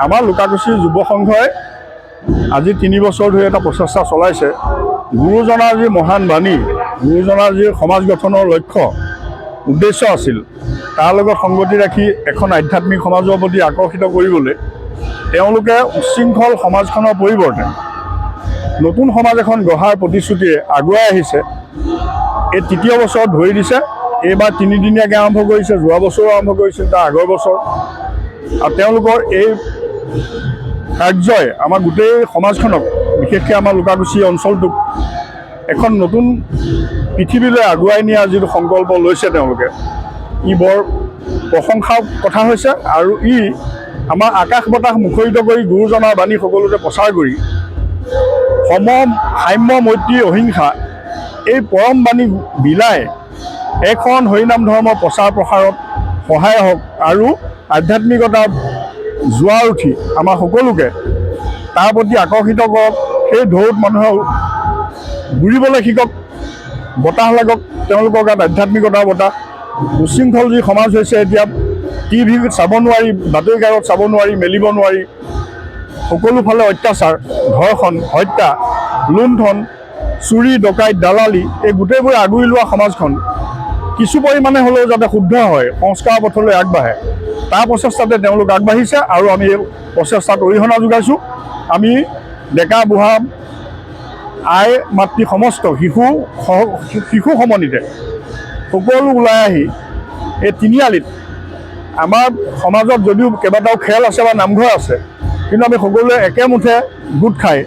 আমাৰ লুকাকুচি যুৱ সংঘই আজি 3 বছৰ ধৰি এটা প্ৰচেষ্টা চলাইছে। গুৰুজনাৰ যি মহান বাণী, গুৰুজনাৰ যি সমাজ গঠনৰ লক্ষ্য উদ্দেশ্য আছিল, তাৰ লগত সংগতি ৰাখি এখন আধ্যাত্মিক সমাজৰ প্ৰতি আকৰ্ষিত কৰিবলৈ তেওঁলোকে উচ্ছৃংখল সমাজখনৰ পৰিৱৰ্তে নতুন সমাজ এখন গঢ়াৰ প্ৰতিশ্ৰুতিৰে আগুৱাই আহিছে। এই 3য় বছৰত ধৰি দিছে। এইবাৰ 3 দিনীয়াকৈ আৰম্ভ কৰিছে, যোৱা বছৰো আৰম্ভ কৰিছিল, তাৰ আগৰ বছৰ। আৰু তেওঁলোকৰ এই কাৰ্যই আমাৰ গোটেই সমাজখনক, বিশেষকৈ আমাৰ লুকাকুচি অঞ্চলটোক এখন নতুন পৃথিৱীলৈ আগুৱাই নিয়াৰ যিটো সংকল্প লৈছে তেওঁলোকে, ই বৰ প্ৰশংসাৰ কথা হৈছে। আৰু ই আমাৰ আকাশ বতাহ মুখৰিত কৰি গুৰুজনাৰ বাণী সকলোতে প্ৰচাৰ কৰি সাম্য মৈত্ৰী অহিংসা এই পৰম বাণী বিলাই এখন হৰিনাম ধৰ্মৰ প্ৰচাৰ প্ৰসাৰত সহায় হওক আৰু আধ্যাত্মিকতাৰ জোৱাৰ উঠি আমাৰ সকলোকে তাৰ প্ৰতি আকৰ্ষিত কৰক। সেই ঢৌত মানুহে ঘূৰিবলৈ শিকক, বতাহ লাগক তেওঁলোকৰ গাত আধ্যাত্মিকতাৰ বতাহ। উচ্ছৃংখল যি সমাজ হৈছে এতিয়া, টিভিত চাব নোৱাৰি, বাতৰি কাকত চাব নোৱাৰি, মেলিব নোৱাৰি, সকলো ফালে অত্যাচাৰ, ধৰ্ষণ, হত্যা, লুণ্ঠন, চুৰি, ডকাইত, দালালি, এই গোটেইবোৰে আগুৰি লোৱা সমাজখন কিছু পৰিমাণে হ'লেও যাতে শুদ্ধ হয়, সংস্কাৰ পথলৈ আগবাঢ়ে, তাৰ প্ৰচেষ্টাতে তেওঁলোক আগবাঢ়িছে। আৰু আমি এই প্ৰচেষ্টাত অৰিহণা যোগাইছোঁ। আমি ডেকা বুঢ়া আই মাতৃ সমস্ত শিশু সমন্বিতে সকলো ওলাই আহি এই তিনিআলিত আমাৰ সমাজত যদিও কেইবাটাও খেল আছে বা নামঘৰ আছে, কিন্তু আমি সকলোৱে একেমুঠে গোট খাই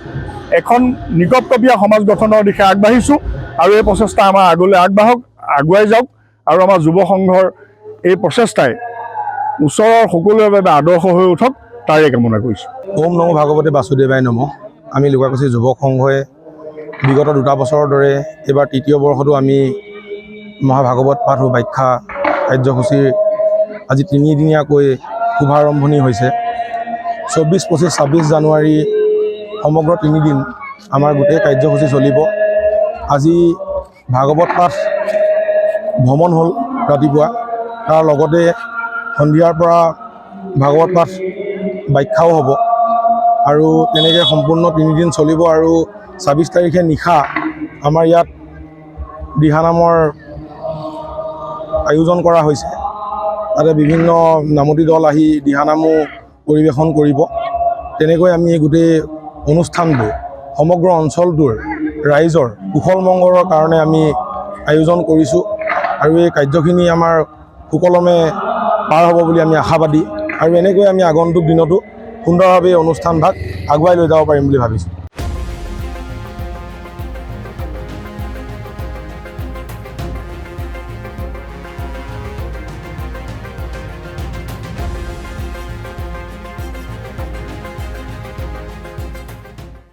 এখন নিকপকপীয়া সমাজ গঠনৰ দিশে আগবাঢ়িছোঁ। আৰু এই প্ৰচেষ্টা আমাৰ আগলৈ আগবাঢ়ক, আগুৱাই যাওক। আৰু আমাৰ যুৱ সংঘৰ এই প্ৰচেষ্টাই ওচৰৰ সকলোৰে বাবে আদৰ্শ হৈ উঠক, তাৰে কামনা কৰিছোঁ। ওম নমো ভাগৱতে বাসুদেৱায় নমঃ। আমি লুকাকুচি যুৱক সংঘই বিগত 2 বছৰৰ দৰে এইবাৰ 3য় বৰ্ষতো আমি মহাভাগৱত পাঠ আৰু ব্যাখ্যা কাৰ্যসূচীৰ আজি 3 দিনীয়াকৈ শুভাৰম্ভণি হৈছে। 24, 25, 26 জানুৱাৰী সমগ্ৰ 3 দিন আমাৰ গোটেই কাৰ্যসূচী চলিব। আজি ভাগৱত পাঠ ভ্ৰমণ হ'ল ৰাতিপুৱা, তাৰ লগতে সন্ধিয়াৰ পৰা ভাগৱত পাঠ ব্যাখ্যাও হ'ব। আৰু তেনেকৈ সম্পূৰ্ণ 3 দিন চলিব। আৰু 26 তাৰিখে নিশা আমাৰ ইয়াত দিহানামৰ আয়োজন কৰা হৈছে। তাতে বিভিন্ন নামতি দল আহি দিহানামো পৰিৱেশন কৰিব। তেনেকৈ আমি গোটেই অনুষ্ঠানবোৰ সমগ্ৰ অঞ্চলটোৰ ৰাইজৰ কুশল মংগলৰ কাৰণে আমি আয়োজন কৰিছোঁ। আৰু এই কাৰ্যখিনি আমাৰ সুকলমে পাৰ হ'ব বুলি আমি আশাবাদী। আৰু এনেকৈ আমি আগন্তুক দিনতো সুন্দৰভাৱে অনুষ্ঠানভাগ আগুৱাই লৈ যাব পাৰিম বুলি ভাবিছোঁ।